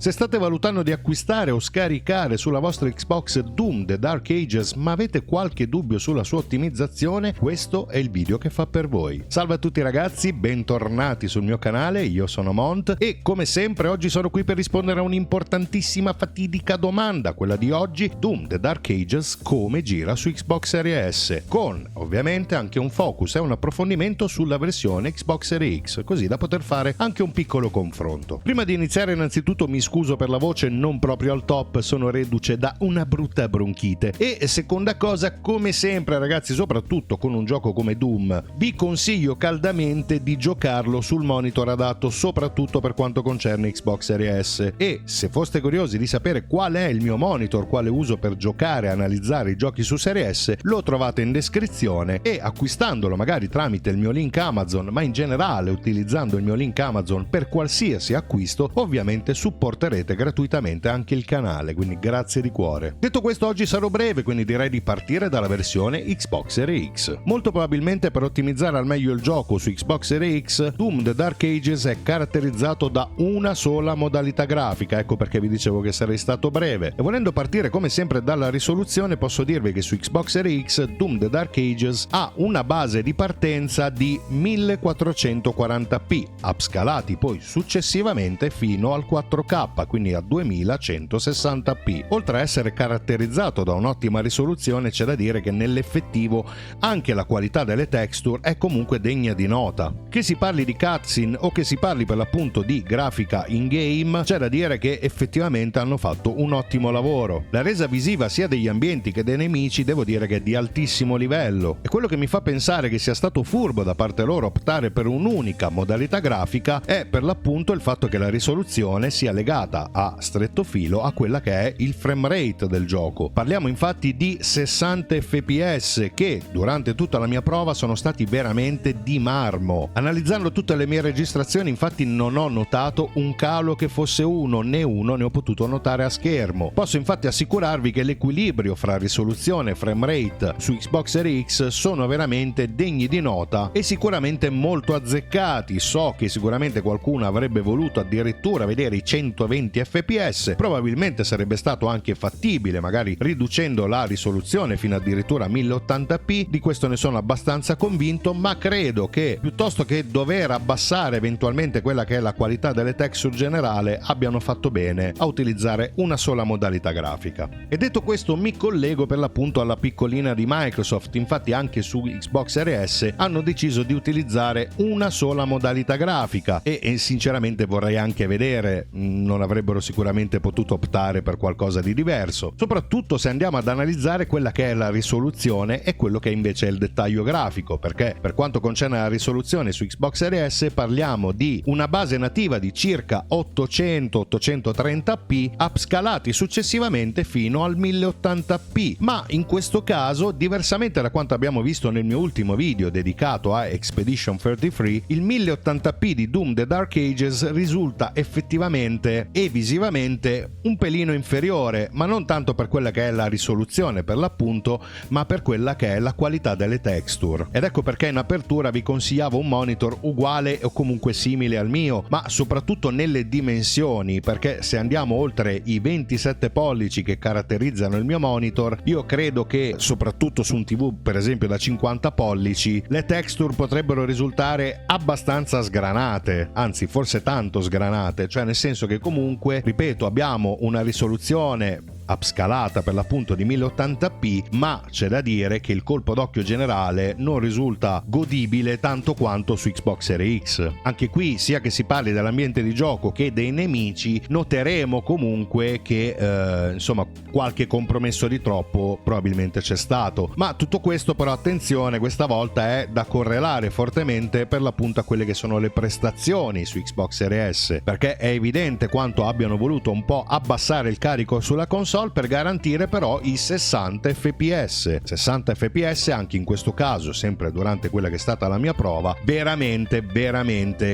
Se state valutando di acquistare o scaricare sulla vostra Xbox Doom The Dark Ages ma avete qualche dubbio sulla sua ottimizzazione, questo è il video che fa per voi. Salve a tutti ragazzi, bentornati sul mio canale, io sono Mont e come sempre oggi sono qui per rispondere a un'importantissima fatidica domanda, quella di oggi: Doom The Dark Ages come gira su Xbox Series S? Con ovviamente anche un focus e un approfondimento sulla versione Xbox Series X, così da poter fare anche un piccolo confronto. Prima di iniziare innanzitutto mi scuso per la voce non proprio al top, sono reduce da una brutta bronchite e seconda cosa, come sempre ragazzi, soprattutto con un gioco come Doom, vi consiglio caldamente di giocarlo sul monitor adatto, soprattutto per quanto concerne Xbox Series S. E se foste curiosi di sapere qual è il mio monitor, quale uso per giocare e analizzare i giochi su Series S, lo trovate in descrizione e acquistandolo magari tramite il mio link Amazon, ma in generale utilizzando il mio link Amazon per qualsiasi acquisto, ovviamente supporterete gratuitamente anche il canale, quindi grazie di cuore. Detto questo, oggi sarò breve, quindi direi di partire dalla versione Xbox Series X. Molto probabilmente per ottimizzare al meglio il gioco su Xbox Series X, Doom The Dark Ages è caratterizzato da una sola modalità grafica, ecco perché vi dicevo che sarei stato breve. E volendo partire come sempre dalla risoluzione, posso dirvi che su Xbox Series X Doom The Dark Ages ha una base di partenza di 1440p, upscalati poi successivamente fino al 4K, quindi a 2160p. Oltre a essere caratterizzato da un'ottima risoluzione, c'è da dire che nell'effettivo anche la qualità delle texture è comunque degna di nota. Che si parli di cutscene o che si parli per l'appunto di grafica in game, c'è da dire che effettivamente hanno fatto un ottimo lavoro. La resa visiva sia degli ambienti che dei nemici devo dire che è di altissimo livello, e quello che mi fa pensare che sia stato furbo da parte loro optare per un'unica modalità grafica è per l'appunto il fatto che la risoluzione sia legata a stretto filo a quella che è il frame rate del gioco. Parliamo infatti di 60 fps che durante tutta la mia prova sono stati veramente di marmo. Analizzando tutte le mie registrazioni infatti non ho notato un calo che fosse uno ne ho potuto notare a schermo. Posso infatti assicurarvi che l'equilibrio fra risoluzione e frame rate su Xbox Series X sono veramente degni di nota e sicuramente molto azzeccati. So che sicuramente qualcuno avrebbe voluto addirittura vedere i 120 fps, probabilmente sarebbe stato anche fattibile magari riducendo la risoluzione fino addirittura a 1080p, di questo ne sono abbastanza convinto, ma credo che piuttosto che dover abbassare eventualmente quella che è la qualità delle texture generale abbiano fatto bene a utilizzare una sola modalità grafica. E detto questo mi collego per l'appunto alla piccolina di Microsoft, infatti anche su Xbox Series S hanno deciso di utilizzare una sola modalità grafica e sinceramente vorrei anche vedere, non avrebbero sicuramente potuto optare per qualcosa di diverso, soprattutto se andiamo ad analizzare quella che è la risoluzione e quello che invece è il dettaglio grafico, perché per quanto concerne la risoluzione su Xbox Series S parliamo di una base nativa di circa 800-830p upscalati successivamente fino al 1080p, ma in questo caso, diversamente da quanto abbiamo visto nel mio ultimo video dedicato a Expedition 33, il 1080p di Doom The Dark Ages risulta effettivamente e visivamente un pelino inferiore, ma non tanto per quella che è la risoluzione per l'appunto, ma per quella che è la qualità delle texture. Ed ecco perché in apertura vi consigliavo un monitor uguale o comunque simile al mio, ma soprattutto nelle dimensioni, perché se andiamo oltre i 27 pollici che caratterizzano il mio monitor, io credo che soprattutto su un TV per esempio da 50 pollici le texture potrebbero risultare abbastanza sgranate, anzi forse tanto sgranate, cioè nel senso che comunque, ripeto, abbiamo una risoluzione upscalata per l'appunto di 1080p, ma c'è da dire che il colpo d'occhio generale non risulta godibile tanto quanto su Xbox Series X. Anche qui, sia che si parli dell'ambiente di gioco che dei nemici, noteremo comunque che insomma qualche compromesso di troppo probabilmente c'è stato, ma tutto questo però attenzione, questa volta è da correlare fortemente per l'appunto a quelle che sono le prestazioni su Xbox Series S, perché è evidente quanto abbiano voluto un po' abbassare il carico sulla console console per garantire però i 60 fps. 60 fps anche in questo caso, sempre durante quella che è stata la mia prova, veramente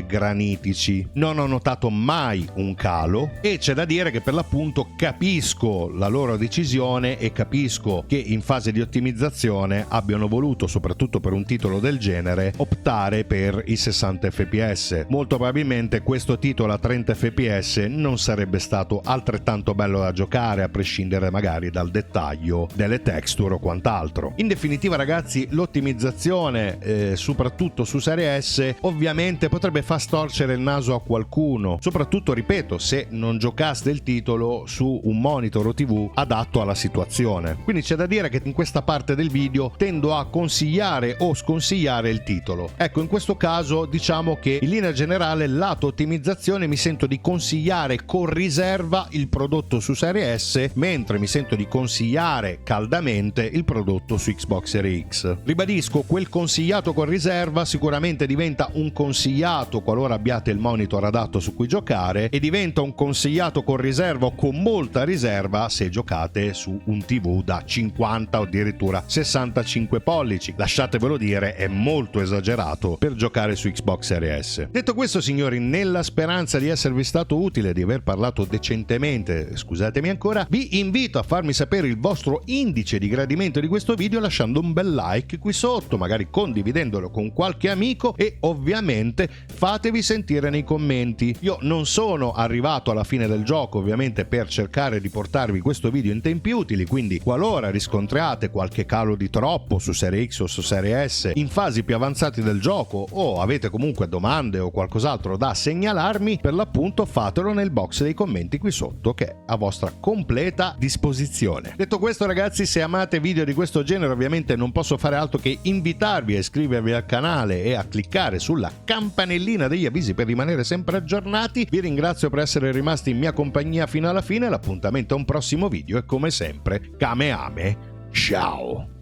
granitici. Non ho notato mai un calo e c'è da dire che per l'appunto capisco la loro decisione e capisco che in fase di ottimizzazione abbiano voluto, soprattutto per un titolo del genere, optare per i 60 fps. Molto probabilmente questo titolo a 30 fps non sarebbe stato altrettanto bello da giocare, a prescindere magari dal dettaglio delle texture o quant'altro. In definitiva ragazzi, l'ottimizzazione soprattutto su Serie S ovviamente potrebbe far storcere il naso a qualcuno, soprattutto ripeto se non giocaste il titolo su un monitor o TV adatto alla situazione. Quindi c'è da dire che in questa parte del video tendo a consigliare o sconsigliare il titolo. Ecco, in questo caso diciamo che in linea generale lato ottimizzazione mi sento di consigliare con riserva il prodotto su Serie S, mentre mi sento di consigliare caldamente il prodotto su Xbox Series X. Ribadisco, quel consigliato con riserva sicuramente diventa un consigliato qualora abbiate il monitor adatto su cui giocare, e diventa un consigliato con riserva o con molta riserva se giocate su un TV da 50 o addirittura 65 pollici. Lasciatevelo dire, è molto esagerato per giocare su Xbox Series S. Detto questo signori, nella speranza di esservi stato utile, di aver parlato decentemente, scusatemi ancora, vi invito a farmi sapere il vostro indice di gradimento di questo video lasciando un bel like qui sotto, magari condividendolo con qualche amico, e ovviamente fatevi sentire nei commenti. Io non sono arrivato alla fine del gioco ovviamente per cercare di portarvi questo video in tempi utili, quindi qualora riscontriate qualche calo di troppo su Serie X o su Serie S in fasi più avanzate del gioco, o avete comunque domande o qualcos'altro da segnalarmi, per l'appunto fatelo nel box dei commenti qui sotto, che è a vostra completa disposizione. Detto questo ragazzi, se amate video di questo genere ovviamente non posso fare altro che invitarvi a iscrivervi al canale e a cliccare sulla campanellina degli avvisi per rimanere sempre aggiornati. Vi ringrazio per essere rimasti in mia compagnia fino alla fine, l'appuntamento a un prossimo video e come sempre Kamehameha, ciao!